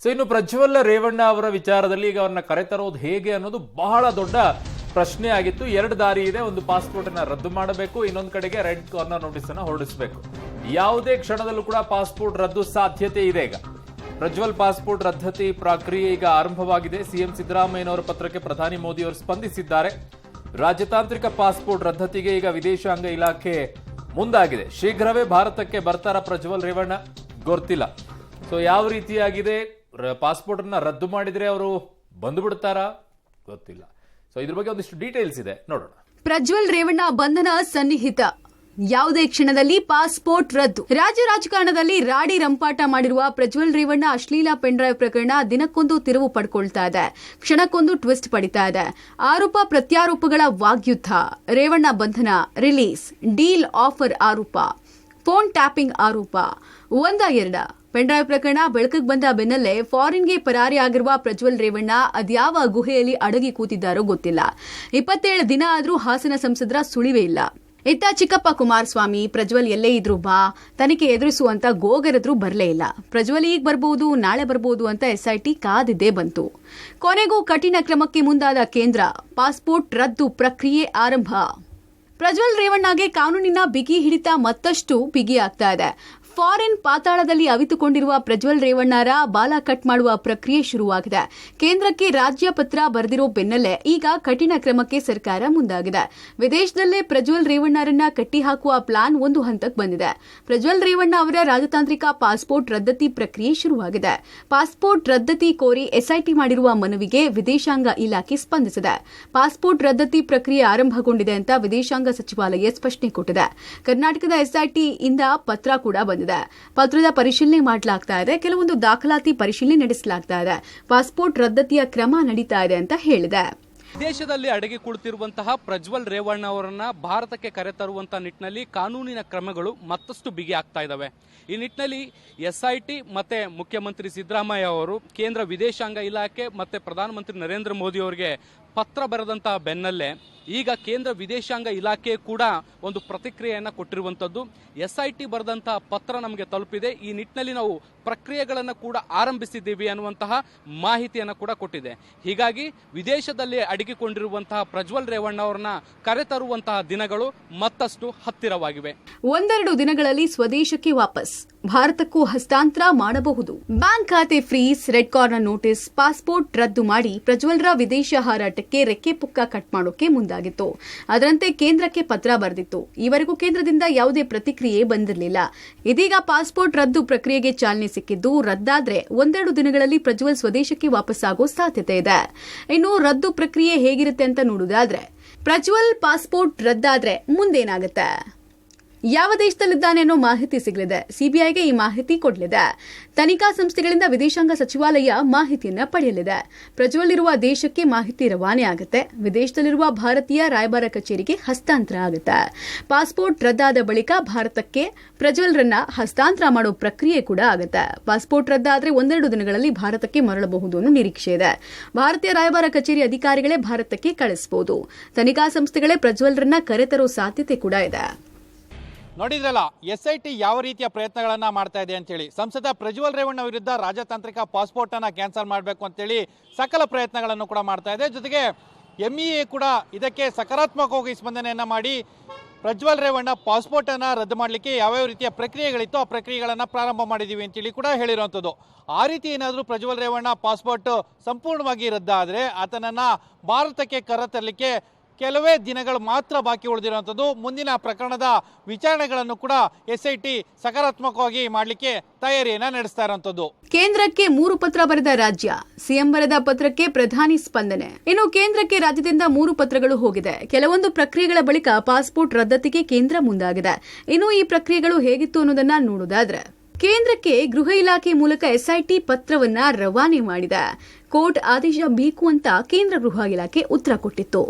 So ಇನ್ನು ಪ್ರಜ್ವಲ್ ರೇವಣ್ಣ ಅವರ ವಿಚಾರದಲ್ಲಿ ಈಗ ಅವರನ್ನ ಕರೆತರೋದು ಹೇಗೆ ಅನ್ನೋದು ಬಹಳ ದೊಡ್ಡ ಪ್ರಶ್ನೆ ಆಗಿತ್ತು. ಎರಡು ದಾರಿ ಇದೆ. ಒಂದು ಪಾಸ್ಪೋರ್ಟ್ ಅನ್ನ ರದ್ದು ಮಾಡಬೇಕು, ಇನ್ನೊಂದು ಕಡೆಗೆ ರೆಡ್ ಕಾರ್ನರ್ ನೋಟಿಸ್ ಅನ್ನ ಹೊರಡಿಸಬೇಕು. ಯಾವುದೇ ಕ್ಷಣದಲ್ಲೂ ಕೂಡ ಪಾಸ್ಪೋರ್ಟ್ ರದ್ದು ಸಾಧ್ಯತೆ ಇದೆ. ಈಗ ಪ್ರಜ್ವಲ್ ಪಾಸ್ಪೋರ್ಟ್ ರದ್ದತಿ ಪ್ರಕ್ರಿಯೆ ಈಗ ಆರಂಭವಾಗಿದೆ. ಸಿಎಂ ಸಿದ್ದರಾಮಯ್ಯನವರ ಪತ್ರಕ್ಕೆ ಪ್ರಧಾನಿ ಮೋದಿ ಅವರು ಸ್ಪಂದಿಸಿದ್ದಾರೆ. ರಾಜತಾಂತ್ರಿಕ ಪಾಸ್ಪೋರ್ಟ್ ರದ್ದತಿಗೆ ಈಗ ವಿದೇಶಾಂಗ ಇಲಾಖೆ ಮುಂದಾಗಿದೆ. ಶೀಘ್ರವೇ ಭಾರತಕ್ಕೆ ಬರ್ತಾರ ಪ್ರಜ್ವಲ್ ರೇವಣ್ಣ ಗೊತ್ತಿಲ್ಲ. ಸೊ ಯಾವ ರೀತಿಯಾಗಿದೆ, ಪಾಸ್ಪೋರ್ಟ್ ಅನ್ನ ರದ್ದು ಮಾಡಿದ್ರೆ ಅವರು ಬಂದು ಬಿಡ್ತಾರಾ ಗೊತ್ತಿಲ್ಲ. ಸೊ ಇದ್ರ ಬಗ್ಗೆ ಒಂದಿಷ್ಟು ಡೀಟೇಲ್ಸ್ ಇದೆ, ನೋಡೋಣ. ಪ್ರಜ್ವಲ್ ರೇವಣ್ಣ ಬಂಧನ ಸನ್ನಿಹಿತ, ಯಾವುದೇ ಕ್ಷಣದಲ್ಲಿ ಪಾಸ್ಪೋರ್ಟ್ ರದ್ದು. ರಾಜ್ಯ ರಾಜಕಾರಣದಲ್ಲಿ ರಾಡಿ ರಂಪಾಟ ಮಾಡಿರುವ ಪ್ರಜ್ವಲ್ ರೇವಣ್ಣ ಅಶ್ಲೀಲ ಪೆನ್ಡ್ರೈವ್ ಪ್ರಕರಣ ದಿನಕ್ಕೊಂದು ತಿರುವು ಪಡ್ಕೊಳ್ತಾ ಇದೆ, ಕ್ಷಣಕ್ಕೊಂದು ಟ್ವಿಸ್ಟ್ ಪಡಿತಾ ಇದೆ. ಆರೋಪ ಪ್ರತ್ಯಾರೋಪಗಳ ವಾಗ್ಯುದ್ಧ. ರೇವಣ್ಣ ಬಂಧನ, ರಿಲೀಸ್, ಡೀಲ್ ಆಫರ್ ಆರೋಪ, ಫೋನ್ ಟ್ಯಾಪಿಂಗ್ ಆರೋಪ, ಎರಡ ಪೆನ್ಡ್ರೈವ್ ಪ್ರಕರಣ ಬೆಳಕಿಗೆ ಬಂದ ಬೆನ್ನಲ್ಲೇ ಫಾರಿನ್ಗೆ ಪರಾರಿ ಆಗಿರುವ ಪ್ರಜ್ವಲ್ ರೇವಣ್ಣ ಅದ್ಯಾವ ಗುಹೆಯಲ್ಲಿ ಅಡಗಿ ಕೂತಿದ್ದಾರೋ ಗೊತ್ತಿಲ್ಲ. 27 ದಿನ ಆದ್ರೂ ಹಾಸನ ಸಂಸದರ ಸುಳಿವೇ ಇಲ್ಲ. ಇತ್ತ ಚಿಕ್ಕಪ್ಪ ಕುಮಾರಸ್ವಾಮಿ ಪ್ರಜ್ವಲ್ ಎಲ್ಲೇ ಇದ್ರು ಬಾ, ತನಿಖೆ ಎದುರಿಸುವಂತ ಗೋಗರದ್ರು ಬರಲೇ ಇಲ್ಲ. ಪ್ರಜ್ವಲ್ ಈಗ ಬರ್ಬೋದು, ನಾಳೆ ಬರ್ಬೋದು ಅಂತ ಎಸ್ಐಟಿ ಕಾದಿದ್ದೇ ಬಂತು. ಕೊನೆಗೂ ಕಠಿಣ ಕ್ರಮಕ್ಕೆ ಮುಂದಾದ ಕೇಂದ್ರ. ಪಾಸ್ಪೋರ್ಟ್ ರದ್ದು ಪ್ರಕ್ರಿಯೆ ಆರಂಭ. ಪ್ರಜ್ವಲ್ ರೇವಣ್ಣಗೆ ಕಾನೂನಿನ ಬಿಗಿ ಹಿಡಿತ ಮತ್ತಷ್ಟು ಬಿಗಿ ಆಗ್ತಾ ಇದೆ. ಫಾರಿನ್ ಪಾತಾಳದಲ್ಲಿ ಅವಿತುಕೊಂಡಿರುವ ಪ್ರಜ್ವಲ್ ರೇವಣ್ಣರ ಬಾಲ ಕಟ್ ಮಾಡುವ ಪ್ರಕ್ರಿಯೆ ಶುರುವಾಗಿದೆ. ಕೇಂದ್ರಕ್ಕೆ ರಾಜ್ಯ ಪತ್ರ ಬರೆದಿರೋ ಬೆನ್ನಲ್ಲೇ ಈಗ ಕಠಿಣ ಕ್ರಮಕ್ಕೆ ಸರ್ಕಾರ ಮುಂದಾಗಿದೆ. ವಿದೇಶದಲ್ಲೇ ಪ್ರಜ್ವಲ್ ರೇವಣ್ಣರನ್ನ ಕಟ್ಟಿಹಾಕುವ ಪ್ಲಾನ್ ಒಂದು ಹಂತಕ್ಕೆ ಬಂದಿದೆ. ಪ್ರಜ್ವಲ್ ರೇವಣ್ಣ ಅವರ ರಾಜತಾಂತ್ರಿಕ ಪಾಸ್ಪೋರ್ಟ್ ರದ್ದತಿ ಪ್ರಕ್ರಿಯೆ ಶುರುವಾಗಿದೆ. ಪಾಸ್ಪೋರ್ಟ್ ರದ್ದತಿ ಕೋರಿ ಎಸ್ಐಟಿ ಮಾಡಿರುವ ಮನವಿಗೆ ವಿದೇಶಾಂಗ ಇಲಾಖೆ ಸ್ಪಂದಿಸಿದೆ. ಪಾಸ್ಪೋರ್ಟ್ ರದ್ದತಿ ಪ್ರಕ್ರಿಯೆ ಆರಂಭಗೊಂಡಿದೆ ಅಂತ ವಿದೇಶಾಂಗ ಸಚಿವಾಲಯ ಸ್ಪಷ್ಟನೆ ಕೊಟ್ಟಿದೆ. ಕರ್ನಾಟಕದ ಎಸ್ಐಟಿ ಇಂದ ಪತ್ರ ಕೂಡ ಬಂದಿದೆ. ಪತ್ರದ ಪರಿಶೀಲನೆ ಮಾಡಲಾಗ್ತಾ ಇದೆ. ಕೆಲವೊಂದು ದಾಖಲಾತಿ ಪರಿಶೀಲನೆ ನಡೆಸಲಾಗ್ತಾ ಇದೆ. ಪಾಸ್ಪೋರ್ಟ್ ರದ್ದತಿಯ ಕ್ರಮ ನಡೀತಾ ಇದೆ ಅಂತ ಹೇಳಿದೆ. ವಿದೇಶದಲ್ಲಿ ಅಡಗಿ ಕುಳಿತಿರುವಂತಹ ಪ್ರಜ್ವಲ್ ರೇವಣ್ಣ ಅವರನ್ನ ಭಾರತಕ್ಕೆ ಕರೆತರುವಂತಹ ನಿಟ್ಟಿನಲ್ಲಿ ಕಾನೂನಿನ ಕ್ರಮಗಳು ಮತ್ತಷ್ಟು ಬಿಗಿ ಆಗ್ತಾ ಇದ್ದಾವೆ. ಈ ನಿಟ್ಟಿನಲ್ಲಿ ಎಸ್ಐಟಿ ಮತ್ತೆ ಮುಖ್ಯಮಂತ್ರಿ ಸಿದ್ದರಾಮಯ್ಯ ಅವರು ಕೇಂದ್ರ ವಿದೇಶಾಂಗ ಇಲಾಖೆ ಮತ್ತೆ ಪ್ರಧಾನಮಂತ್ರಿ ನರೇಂದ್ರ ಮೋದಿ ಅವರಿಗೆ ಪತ್ರ ಬರೆದಂತಹ ಬೆನ್ನಲ್ಲೇ ಈಗ ಕೇಂದ್ರ ವಿದೇಶಾಂಗ ಇಲಾಖೆ ಕೂಡ ಒಂದು ಪ್ರತಿಕ್ರಿಯೆಯನ್ನು ಕೊಟ್ಟಿರುವಂಥದ್ದು. ಎಸ್ಐಟಿ ಬರೆದಂತಹ ಪತ್ರ ನಮಗೆ ತಲುಪಿದೆ, ಈ ನಿಟ್ಟಿನಲ್ಲಿ ನಾವು ಪ್ರಕ್ರಿಯೆಗಳನ್ನು ಕೂಡ ಆರಂಭಿಸಿದ್ದೀವಿ ಅನ್ನುವಂತಹ ಮಾಹಿತಿಯನ್ನು ಕೂಡ ಕೊಟ್ಟಿದೆ. ಹೀಗಾಗಿ ವಿದೇಶದಲ್ಲಿ ಅಡಗಿಕೊಂಡಿರುವಂತಹ ಪ್ರಜ್ವಲ್ ರೇವಣ್ಣ ಅವರನ್ನ ಕರೆತರುವಂತಹ ದಿನಗಳು ಮತ್ತಷ್ಟು ಹತ್ತಿರವಾಗಿವೆ. 1-2 ದಿನಗಳಲ್ಲಿ ಸ್ವದೇಶಕ್ಕೆ ವಾಪಸ್, ಭಾರತಕ್ಕೂ ಹಸ್ತಾಂತರ ಮಾಡಬಹುದು. ಬ್ಯಾಂಕ್ ಖಾತೆ freeze, red corner notice, passport ರದ್ದು ಮಾಡಿ ಪ್ರಜ್ವಲ್ರ ವಿದೇಶ ಹಾರಾಟಕ್ಕೆ ರೆಕ್ಕೆ ಪುಕ್ಕ ಕಟ್ ಮಾಡೋಕೆ ಮುಂದಾಗಿತ್ತು. ಅದರಂತೆ ಕೇಂದ್ರಕ್ಕೆ ಪತ್ರ ಬರೆದಿತ್ತು. ಈವರೆಗೂ ಕೇಂದ್ರದಿಂದ ಯಾವುದೇ ಪ್ರತಿಕ್ರಿಯೆ ಬಂದಿರಲಿಲ್ಲ. ಇದೀಗ ಪಾಸ್ಪೋರ್ಟ್ ರದ್ದು ಪ್ರಕ್ರಿಯೆಗೆ ಚಾಲನೆ ಸಿಕ್ಕಿದ್ದು, ರದ್ದಾದ್ರೆ 1-2 ದಿನಗಳಲ್ಲಿ ಪ್ರಜ್ವಲ್ ಸ್ವದೇಶಕ್ಕೆ ವಾಪಸ್ಸಾಗೋ ಸಾಧ್ಯತೆ ಇದೆ. ಇನ್ನು ರದ್ದು ಪ್ರಕ್ರಿಯೆ ಹೇಗಿರುತ್ತೆ ಅಂತ ನೋಡುವುದಾದ್ರೆ, ಪ್ರಜ್ವಲ್ ಪಾಸ್ಪೋರ್ಟ್ ರದ್ದಾದ್ರೆ ಮುಂದೇನಾಗುತ್ತೆ, ಯಾವ ದೇಶದಲ್ಲಿದ್ದಾನೆ ಅನ್ನೋ ಮಾಹಿತಿ ಸಿಗಲಿದೆ. ಸಿಬಿಐಗೆ ಈ ಮಾಹಿತಿ ಕೊಡಲಿದೆ. ತನಿಖಾ ಸಂಸ್ಥೆಗಳಿಂದ ವಿದೇಶಾಂಗ ಸಚಿವಾಲಯ ಮಾಹಿತಿಯನ್ನ ಪಡೆಯಲಿದೆ. ಪ್ರಜ್ವಲ್ ಇರುವ ದೇಶಕ್ಕೆ ಮಾಹಿತಿ ರವಾನೆ ಆಗುತ್ತೆ. ವಿದೇಶದಲ್ಲಿರುವ ಭಾರತೀಯ ರಾಯಭಾರ ಕಚೇರಿಗೆ ಹಸ್ತಾಂತರ ಆಗುತ್ತೆ. ಪಾಸ್ಪೋರ್ಟ್ ರದ್ದಾದ ಬಳಿಕ ಭಾರತಕ್ಕೆ ಪ್ರಜ್ವಲ್ರನ್ನ ಹಸ್ತಾಂತರ ಮಾಡೋ ಪ್ರಕ್ರಿಯೆ ಕೂಡ ಆಗುತ್ತೆ. ಪಾಸ್ಪೋರ್ಟ್ ರದ್ದಾದ್ರೆ 1-2 ದಿನಗಳಲ್ಲಿ ಭಾರತಕ್ಕೆ ಮರಳಬಹುದು ಅನ್ನೋ ನಿರೀಕ್ಷೆ ಇದೆ. ಭಾರತೀಯ ರಾಯಭಾರ ಕಚೇರಿ ಅಧಿಕಾರಿಗಳೇ ಭಾರತಕ್ಕೆ ಕಳಿಸಬಹುದು. ತನಿಖಾ ಸಂಸ್ಥೆಗಳೇ ಪ್ರಜ್ವಲ್ರನ್ನ ಕರೆತರೋ ಸಾಧ್ಯತೆ ಕೂಡ ಇದೆ. ನೋಡಿದ್ರಲ್ಲ, ಎಸ್ಐಟಿ ಯಾವ ರೀತಿಯ ಪ್ರಯತ್ನಗಳನ್ನ ಮಾಡ್ತಾ ಇದೆ ಅಂತೇಳಿ. ಸಂಸದ ಪ್ರಜ್ವಲ್ ರೇವಣ್ಣ ವಿರುದ್ಧ ರಾಜತಾಂತ್ರಿಕ ಪಾಸ್ಪೋರ್ಟ್ ಅನ್ನ ಕ್ಯಾನ್ಸಲ್ ಮಾಡಬೇಕು ಅಂತೇಳಿ ಸಕಲ ಪ್ರಯತ್ನಗಳನ್ನು ಕೂಡ ಮಾಡ್ತಾ ಇದೆ. ಜೊತೆಗೆ MEA ಕೂಡ ಇದಕ್ಕೆ ಸಕಾರಾತ್ಮಕವಾಗಿ ಸ್ಪಂದನೆಯನ್ನ ಮಾಡಿ ಪ್ರಜ್ವಲ್ ರೇವಣ್ಣ ಪಾಸ್ಪೋರ್ಟ್ ಅನ್ನ ರದ್ದು ಮಾಡಲಿಕ್ಕೆ ಯಾವ್ಯಾವ ರೀತಿಯ ಪ್ರಕ್ರಿಯೆಗಳಿತ್ತು ಆ ಪ್ರಕ್ರಿಯೆಗಳನ್ನ ಪ್ರಾರಂಭ ಮಾಡಿದೀವಿ ಅಂತೇಳಿ ಕೂಡ ಹೇಳಿರುವಂಥದ್ದು. ಆ ರೀತಿ ಏನಾದರೂ ಪ್ರಜ್ವಲ್ ರೇವಣ್ಣ ಪಾಸ್ಪೋರ್ಟ್ ಸಂಪೂರ್ಣವಾಗಿ ರದ್ದಾದರೆ ಆತನನ್ನ ಭಾರತಕ್ಕೆ ಕರೆತರಲಿಕ್ಕೆ ಕೆಲವೇ ದಿನಗಳು ಮಾತ್ರ ಬಾಕಿ ಉಳಿದಿರುವಂಥದ್ದು. ಮುಂದಿನ ಪ್ರಕರಣದ ವಿಚಾರಣೆಗಳನ್ನು ಕೂಡ ಎಸ್ಐಟಿ ಸಕಾರಾತ್ಮಕವಾಗಿ ಮಾಡಲಿಕ್ಕೆ ತಯಾರಿಯನ್ನ ನಡೆಸ್ತಾ ಇರುವಂಥದ್ದು. ಕೇಂದ್ರಕ್ಕೆ 3 ಪತ್ರ ಬರೆದ ರಾಜ್ಯ, ಸಿಎಂ ಬರೆದ ಪತ್ರಕ್ಕೆ ಪ್ರಧಾನಿ ಸ್ಪಂದನೆ. ಇನ್ನು ಕೇಂದ್ರಕ್ಕೆ ರಾಜ್ಯದಿಂದ 3 ಪತ್ರಗಳು ಹೋಗಿದೆ. ಕೆಲವೊಂದು ಪ್ರಕ್ರಿಯೆಗಳ ಬಳಿಕ ಪಾಸ್ಪೋರ್ಟ್ ರದ್ದತಿಗೆ ಕೇಂದ್ರ ಮುಂದಾಗಿದೆ. ಇನ್ನು ಈ ಪ್ರಕ್ರಿಯೆಗಳು ಹೇಗಿತ್ತು ಅನ್ನೋದನ್ನ ನೋಡುವುದಾದ್ರೆ, ಕೇಂದ್ರಕ್ಕೆ ಗೃಹ ಇಲಾಖೆ ಮೂಲಕ ಎಸ್ಐಟಿ ಪತ್ರವನ್ನ ರವಾನೆ ಮಾಡಿದೆ. ಕೋರ್ಟ್ ಆದೇಶ ಬೇಕು ಅಂತ ಕೇಂದ್ರ ಗೃಹ ಇಲಾಖೆ ಉತ್ತರ ಕೊಟ್ಟಿತ್ತು.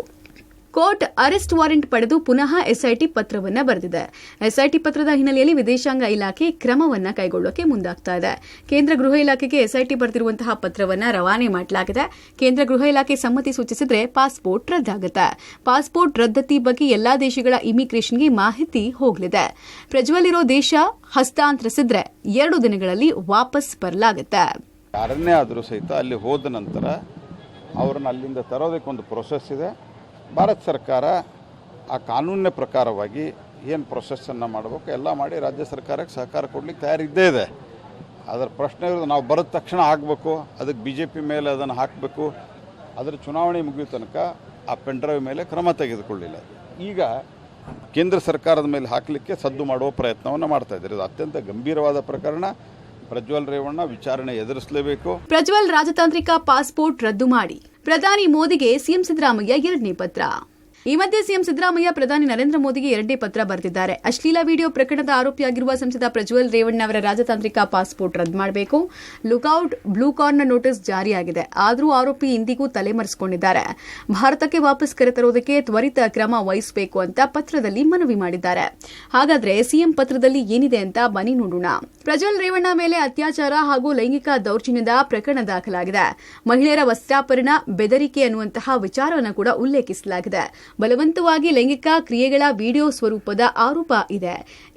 ಕೋರ್ಟ್ ಅರೆಸ್ಟ್ ವಾರೆಂಟ್ ಪಡೆದು ಪುನಃ ಎಸ್ಐಟಿ ಪತ್ರವನ್ನ ಬರೆದಿದೆ. ಎಸ್ಐಟಿ ಪತ್ರದ ಹಿನ್ನೆಲೆಯಲ್ಲಿ ವಿದೇಶಾಂಗ ಇಲಾಖೆ ಕ್ರಮವನ್ನ ಕೈಗೊಳ್ಳೋಕೆ ಮುಂದಾಗ್ತಾ ಇದೆ. ಕೇಂದ್ರ ಗೃಹ ಇಲಾಖೆಗೆ ಎಸ್ಐಟಿ ಬರೆದಿರುವಂತಹ ಪತ್ರವನ್ನ ರವಾನೆ ಮಾಡಲಾಗಿದೆ. ಕೇಂದ್ರ ಗೃಹ ಇಲಾಖೆ ಸಮ್ಮತಿ ಸೂಚಿಸಿದ್ರೆ ಪಾಸ್ಪೋರ್ಟ್ ರದ್ದಾಗುತ್ತೆ. ಪಾಸ್ಪೋರ್ಟ್ ರದ್ದತಿ ಬಗ್ಗೆ ಎಲ್ಲಾ ದೇಶಗಳ ಇಮಿಗ್ರೇಷನ್ಗೆ ಮಾಹಿತಿ ಹೋಗಲಿದೆ. ಪ್ರಜ್ವಲ್ ಇರೋ ದೇಶ ಹಸ್ತಾಂತರಿಸಿದ್ರೆ 2 ದಿನಗಳಲ್ಲಿ ವಾಪಸ್ ಬರಲಾಗುತ್ತೆ. ಯಾರನ್ನೇ ಆದರೂ ಸಹಿತ ಅಲ್ಲಿ ಹೋದ ನಂತರ ಅವ್ರನ್ನ ಅಲ್ಲಿಂದ ತರೋದಕ್ಕೆ ಒಂದು ಪ್ರೊಸೆಸ್ ಇದೆ. ಭಾರತ ಸರ್ಕಾರ ಆ ಕಾನೂನಿನ ಪ್ರಕಾರವಾಗಿ ಏನು ಪ್ರೊಸೆಸ್ಸನ್ನು ಮಾಡಬೇಕು ಎಲ್ಲ ಮಾಡಿ ರಾಜ್ಯ ಸರ್ಕಾರಕ್ಕೆ ಸಹಕಾರ ಕೊಡಲಿಕ್ಕೆ ತಯಾರಿದ್ದೇ ಇದೆ. ಅದರ ಪ್ರಶ್ನೆ ಇರೋದು ನಾವು ಬರೋದ ತಕ್ಷಣ ಆಗಬೇಕು, ಅದಕ್ಕೆ BJP ಮೇಲೆ ಅದನ್ನು ಹಾಕಬೇಕು, ಅದರ ಚುನಾವಣೆ ಮುಗಿಯೋ ತನಕ ಆ ಪೆನ್ಡ್ರೈವ್ ಮೇಲೆ ಕ್ರಮ ತೆಗೆದುಕೊಳ್ಳಿಲ್ಲ. ಈಗ ಕೇಂದ್ರ ಸರ್ಕಾರದ ಮೇಲೆ ಹಾಕಲಿಕ್ಕೆ ಸದ್ದು ಮಾಡುವ ಪ್ರಯತ್ನವನ್ನು ಮಾಡ್ತಾ ಇದ್ದಾರೆ. ಇದು ಅತ್ಯಂತ ಗಂಭೀರವಾದ ಪ್ರಕರಣ. ಪ್ರಜ್ವಲ್ ರೇವಣ್ಣ ವಿಚಾರಣೆ ಎದುರಿಸಲೇಬೇಕು. ಪ್ರಜ್ವಲ್ ರಾಜತಾಂತ್ರಿಕ ಪಾಸ್ಪೋರ್ಟ್ ರದ್ದು ಮಾಡಿ ಪ್ರಧಾನಿ ಮೋದಿಗೆ ಸಿಎಂ ಸಿದ್ದರಾಮಯ್ಯ 2ನೇ ಪತ್ರ. ಈ ಮಧ್ಯೆ ಸಿಎಂ ಸಿದ್ದರಾಮಯ್ಯ ಪ್ರಧಾನಿ ನರೇಂದ್ರ ಮೋದಿಗೆ 2ನೇ ಪತ್ರ ಬರೆದಿದ್ದಾರೆ. ಅಶ್ಲೀಲ ವಿಡಿಯೋ ಪ್ರಕರಣದ ಆರೋಪಿಯಾಗಿರುವ ಸಂಸದ ಪ್ರಜ್ವಲ್ ರೇವಣ್ಣ ಅವರ ರಾಜತಾಂತ್ರಿಕ ಪಾಸ್ಪೋರ್ಟ್ ರದ್ದು ಮಾಡಬೇಕು. ಲುಕ್ಔಟ್ ಬ್ಲೂ ಕಾರ್ನರ್ ನೋಟಿಸ್ ಜಾರಿಯಾಗಿದೆ. ಆದರೂ ಆರೋಪಿ ಇಂದಿಗೂ ತಲೆಮರೆಸಿಕೊಂಡಿದ್ದಾರೆ. ಭಾರತಕ್ಕೆ ವಾಪಸ್ ಕರೆತರುವುದಕ್ಕೆ ತ್ವರಿತ ಕ್ರಮ ವಹಿಸಬೇಕು ಅಂತ ಪತ್ರದಲ್ಲಿ ಮನವಿ ಮಾಡಿದ್ದಾರೆ. ಹಾಗಾದ್ರೆ ಸಿಎಂ ಪತ್ರದಲ್ಲಿ ಏನಿದೆ ಅಂತ ಬನ್ನಿ ನೋಡೋಣ. ಪ್ರಜ್ವಲ್ ರೇವಣ್ಣ ಮೇಲೆ ಅತ್ಯಾಚಾರ ಹಾಗೂ ಲೈಂಗಿಕ ದೌರ್ಜನ್ಯದ ಪ್ರಕರಣ ದಾಖಲಾಗಿದೆ. ಮಹಿಳೆಯರ ವಸ್ತ್ರಾಪರಣ, ಬೆದರಿಕೆ ಅನ್ನುವಂತಹ ವಿಚಾರವನ್ನು ಕೂಡ ಉಲ್ಲೇಖಿಸಲಾಗಿದೆ. ಬಲವಂತವಾಗಿ ಲೈಂಗಿಕ ಕ್ರಿಯೆಗಳ ವಿಡಿಯೋ ಸ್ವರೂಪದ ಆರೋಪ ಇದೆ.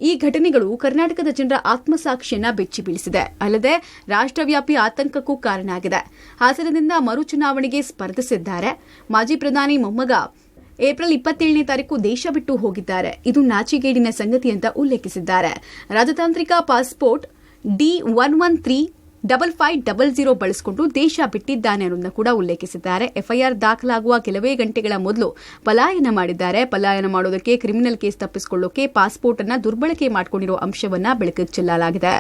ಈ ಘಟನೆಗಳು ಕರ್ನಾಟಕದ ಜನರ ಆತ್ಮಸಾಕ್ಷಿಯನ್ನ ಬೆಚ್ಚಿ ಬೀಳಿಸಿದೆ. ಅಲ್ಲದೆ ರಾಷ್ಟ್ರವ್ಯಾಪಿ ಆತಂಕಕ್ಕೂ ಕಾರಣ ಆಗಿದೆ. ಹಾಸನದಿಂದ ಮರು ಚುನಾವಣೆಗೆ ಸ್ಪರ್ಧಿಸಿದ್ದಾರೆ. ಮಾಜಿ ಪ್ರಧಾನಿ ಮೊಮ್ಮಗ ಏಪ್ರಿಲ್ 27ನೇ ತಾರೀಕು ದೇಶ ಬಿಟ್ಟು ಹೋಗಿದ್ದಾರೆ. ಇದು ನಾಚಿಗೇಡಿನ ಸಂಗತಿ ಅಂತ ಉಲ್ಲೇಖಿಸಿದ್ದಾರೆ. ರಾಜತಾಂತ್ರಿಕ ಪಾಸ್ಪೋರ್ಟ್ D1135500 ಬಳಸಿಕೊಂಡು ದೇಶ ಬಿಟ್ಟಿದ್ದಾನೆ ಅನ್ನೋದನ್ನ ಕೂಡ ಉಲ್ಲೇಖಿಸಿದ್ದಾರೆ. ಎಫ್ಐಆರ್ ದಾಖಲಾಗುವ ಕೆಲವೇ ಗಂಟೆಗಳ ಮೊದಲು ಪಲಾಯನ ಮಾಡಿದ್ದಾರೆ. ಪಲಾಯನ ಮಾಡೋದಕ್ಕೆ ಕ್ರಿಮಿನಲ್ ಕೇಸ್ ತಪ್ಪಿಸಿಕೊಳ್ಳೋಕೆ ಪಾಸ್ಪೋರ್ಟ್ ಅನ್ನ ದುರ್ಬಳಕೆ ಮಾಡಿಕೊಂಡಿರುವ ಅಂಶವನ್ನ ಬೆಳಕಿಗೆ ಚೆಲ್ಲಲಾಗಿದೆ.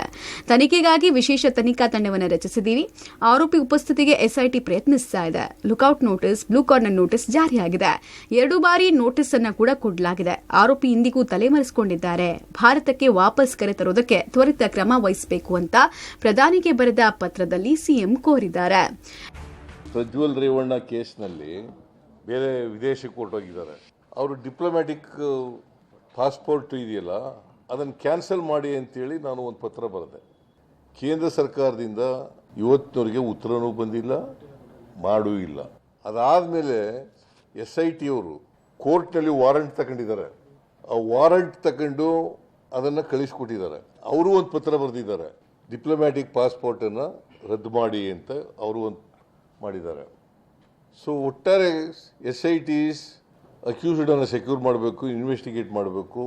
ತನಿಖೆಗಾಗಿ ವಿಶೇಷ ತನಿಖಾ ತಂಡವನ್ನು ರಚಿಸಿದ್ದೀವಿ. ಆರೋಪಿ ಉಪಸ್ಥಿತಿಗೆ ಎಸ್ಐಟಿ ಪ್ರಯತ್ನಿಸ್ತಾ ಇದೆ. Lookout notice, blue corner notice ಜಾರಿಯಾಗಿದೆ. 2 ಬಾರಿ ನೋಟಿಸ್ ಅನ್ನ ಕೂಡ ಕೊಡಲಾಗಿದೆ. ಆರೋಪಿ ಇಂದಿಗೂ ತಲೆಮರೆಸಿಕೊಂಡಿದ್ದಾರೆ. ಭಾರತಕ್ಕೆ ವಾಪಸ್ ಕರೆತರೋದಕ್ಕೆ ತ್ವರಿತ ಕ್ರಮ ವಹಿಸಬೇಕು ಅಂತ ಪ್ರಧಾನಿಗೆ ಬರೆದ ಪತ್ರದಲ್ಲಿ ಸಿಎಂ ಕೋರಿದ್ದಾರೆ. ಪ್ರಜ್ವಲ್ ರೇವಣ್ಣ ಕೇಸ್ನಲ್ಲಿ ಬೇರೆ ವಿದೇಶಕ್ಕೆ ಹೊರಟೋಗಿದ್ದಾರೆ. ಅವರು ಡಿಪ್ಲೊಮ್ಯಾಟಿಕ್ ಪಾಸ್ಪೋರ್ಟ್ ಇದೆಯಲ್ಲ ಅದನ್ನು ಕ್ಯಾನ್ಸಲ್ ಮಾಡಿ ಅಂತೇಳಿ ನಾನು ಒಂದು ಪತ್ರ ಬರೆದೆ. ಕೇಂದ್ರ ಸರ್ಕಾರದಿಂದ ಇವತ್ತಿನವರೆಗೆ ಉತ್ತರನೂ ಬಂದಿಲ್ಲ, ಮಾಡೂ ಇಲ್ಲ. ಅದಾದಮೇಲೆ SIT ಅವರು ಕೋರ್ಟ್ನಲ್ಲಿ ವಾರಂಟ್ ತಗೊಂಡಿದ್ದಾರೆ. ಆ ವಾರಂಟ್ ತಗೊಂಡು ಅದನ್ನು ಕಳಿಸ್ಕೊಟ್ಟಿದ್ದಾರೆ. ಅವರು ಒಂದು ಪತ್ರ ಬರೆದಿದ್ದಾರೆ, ಡಿಪ್ಲೊಮ್ಯಾಟಿಕ್ ಪಾಸ್ಪೋರ್ಟನ್ನು ರದ್ದು ಮಾಡಿ ಅಂತ ಅವರು ಒಂದು ಮಾಡಿದ್ದಾರೆ. ಸೊ ಒಟ್ಟಾರೆ SITs ಅಕ್ಯೂಸ್ಡನ್ನು ಸೆಕ್ಯೂರ್ ಮಾಡಬೇಕು, ಇನ್ವೆಸ್ಟಿಗೇಟ್ ಮಾಡಬೇಕು,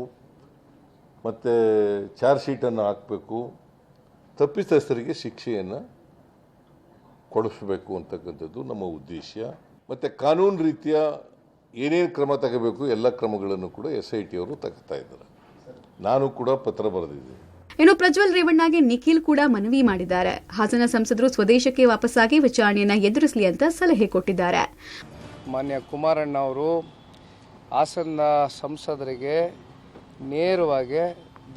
ಮತ್ತು ಚಾರ್ಜ್ ಶೀಟನ್ನು ಹಾಕಬೇಕು, ತಪ್ಪಿತಸ್ಥರಿಗೆ ಶಿಕ್ಷೆಯನ್ನು ಕೊಡಿಸಬೇಕು ಅಂತಕ್ಕಂಥದ್ದು ನಮ್ಮ ಉದ್ದೇಶ. ಮತ್ತು ಕಾನೂನು ರೀತಿಯ ಏನೇನು ಕ್ರಮ ತಗೋಬೇಕು ಎಲ್ಲ ಕ್ರಮಗಳನ್ನು ಕೂಡ SIT ಅವರು ತಗೋತಾ ಇದ್ದಾರೆ. ನಾನು ಕೂಡ ಪತ್ರ ಬರೆದಿದ್ದೆ. ಇನ್ನು ಪ್ರಜ್ವಲ್ ರೇವಣ್ಣಗೆ ನಿಖಿಲ್ ಕೂಡ ಮನವಿ ಮಾಡಿದ್ದಾರೆ. ಹಾಸನ ಸಂಸದರು ಸ್ವದೇಶಕ್ಕೆ ವಾಪಸ್ಸಾಗಿ ವಿಚಾರಣೆಯನ್ನು ಎದುರಿಸಲಿ ಅಂತ ಸಲಹೆ ಕೊಟ್ಟಿದ್ದಾರೆ. ಮಾನ್ಯ ಕುಮಾರಣ್ಣ ಅವರು ಹಾಸನ ಸಂಸದರಿಗೆ ನೇರವಾಗಿ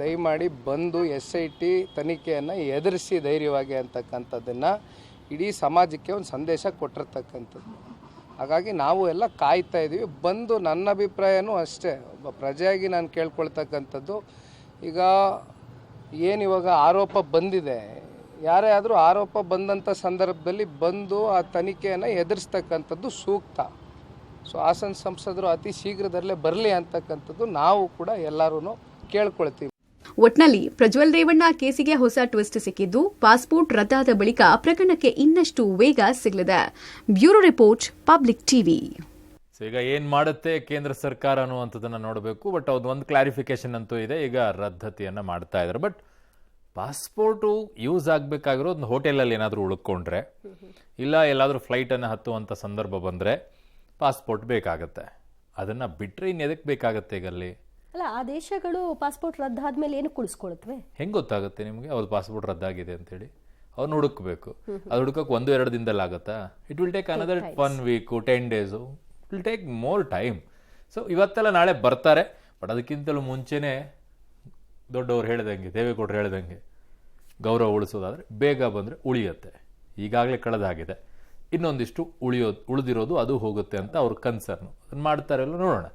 ದಯಮಾಡಿ ಬಂದು SIT ತನಿಖೆಯನ್ನು ಎದುರಿಸಿ ಧೈರ್ಯವಾಗಿ ಅಂತಕ್ಕಂಥದ್ದನ್ನು ಇಡೀ ಸಮಾಜಕ್ಕೆ ಒಂದು ಸಂದೇಶ ಕೊಟ್ಟಿರ್ತಕ್ಕಂಥದ್ದು. ಹಾಗಾಗಿ ನಾವು ಎಲ್ಲ ಕಾಯ್ತಾ ಇದ್ದೀವಿ. ಬಂದು ನನ್ನ ಅಭಿಪ್ರಾಯನೂ ಅಷ್ಟೇ, ಒಬ್ಬ ಪ್ರಜೆಯಾಗಿ ನಾನು ಕೇಳ್ಕೊಳ್ತಕ್ಕಂಥದ್ದು, ಈಗ ಏನಿವಾಗ ಆರೋಪ ಬಂದಿದೆ, ಯಾರೇ ಆದರೂ ಆರೋಪ ಬಂದಂಥ ಸಂದರ್ಭದಲ್ಲಿ ಬಂದು ಆ ತನಿಖೆಯನ್ನು ಎದುರಿಸ್ತಕ್ಕಂಥದ್ದು ಸೂಕ್ತ. ಸೊ ಹಾಸನ ಸಂಸದರು ಅತಿ ಶೀಘ್ರದಲ್ಲೇ ಬರಲಿ ಅಂತಕ್ಕಂಥದ್ದು ನಾವು ಕೂಡ ಎಲ್ಲರೂ ಕೇಳ್ಕೊಳ್ತೀವಿ. ಒಟ್ನಲ್ಲಿ ಪ್ರಜ್ವಲ್ ರೇವಣ್ಣ ಕೇಸಿಗೆ ಹೊಸ ಟ್ವಿಸ್ಟ್ ಸಿಕ್ಕಿದ್ದು, ಪಾಸ್ಪೋರ್ಟ್ ರದ್ದಾದ ಬಳಿಕ ಪ್ರಕರಣಕ್ಕೆ ಇನ್ನಷ್ಟು ವೇಗ ಸಿಗಲಿದೆ. Bureau report, public TV. ಈಗ ಏನ್ ಮಾಡುತ್ತೆ ಕೇಂದ್ರ ಸರ್ಕಾರ ಅನ್ನುವಂಥದ್ದನ್ನ ನೋಡಬೇಕು. ಬಟ್ ಒಂದು ಕ್ಲಾರಿಫಿಕೇಶನ್ ಅಂತೂ ಇದೆ, ಈಗ ರದ್ದತಿಯನ್ನ ಮಾಡ್ತಾ ಇದ್ದಾರೆ. ಬಟ್ ಪಾಸ್ಪೋರ್ಟು ಯೂಸ್ ಆಗಬೇಕಾಗಿರೋದು ಒಂದು ಹೋಟೆಲಲ್ಲಿ ಏನಾದರೂ ಉಳ್ಕೊಂಡ್ರೆ, ಇಲ್ಲ ಎಲ್ಲಾದರೂ ಫ್ಲೈಟನ್ನು ಹತ್ತುವಂಥ ಸಂದರ್ಭ ಬಂದರೆ ಪಾಸ್ಪೋರ್ಟ್ ಬೇಕಾಗತ್ತೆ. ಅದನ್ನು ಬಿಟ್ಟರೆ ಇನ್ನು ಎದಕ್ಕೆ ಬೇಕಾಗತ್ತೆ ಈಗ ಅಲ್ಲಿ? ಅಲ್ಲ, ಆ ದೇಶಗಳು ಪಾಸ್ಪೋರ್ಟ್ ರದ್ದಾದ್ಮೇಲೆ ಏನು ಕುಳಿಸ್ಕೊಳುತ್ತವೆ? ಹೆಂಗೆ ಗೊತ್ತಾಗುತ್ತೆ ನಿಮಗೆ ಅವ್ರ ಪಾಸ್ಪೋರ್ಟ್ ರದ್ದಾಗಿದೆ ಅಂತೇಳಿ? ಅವ್ರನ್ನ ಹುಡುಕ್ಬೇಕು. ಅದು ಹುಡುಕಕ್ಕೆ 1-2 ದಿನದಲ್ಲಿ ಆಗುತ್ತಾ? It will take another 1 week, 10 days. It will take more time. So ಇವತ್ತೆಲ್ಲ ನಾಳೆ ಬರ್ತಾರೆ. ಬಟ್ ಅದಕ್ಕಿಂತಲೂ ಮುಂಚೆನೇ ದೊಡ್ಡವ್ರು ಹೇಳ್ದಂಗೆ, ದೇವೇಗೌಡರು ಹೇಳ್ದಂಗೆ ಗೌರವ ಉಳಿಸೋದಾದರೆ ಬೇಗ ಬಂದರೆ ಉಳಿಯುತ್ತೆ. ಈಗಾಗಲೇ ಕಳೆದಾಗಿದೆ, ಇನ್ನೊಂದಿಷ್ಟು ಉಳಿದಿರೋದು ಅದು ಹೋಗುತ್ತೆ ಅಂತ ಅವ್ರ ಕನ್ಸರ್ನು. ಅದನ್ನು ಮಾಡ್ತಾರೆಲ್ಲ ನೋಡೋಣ.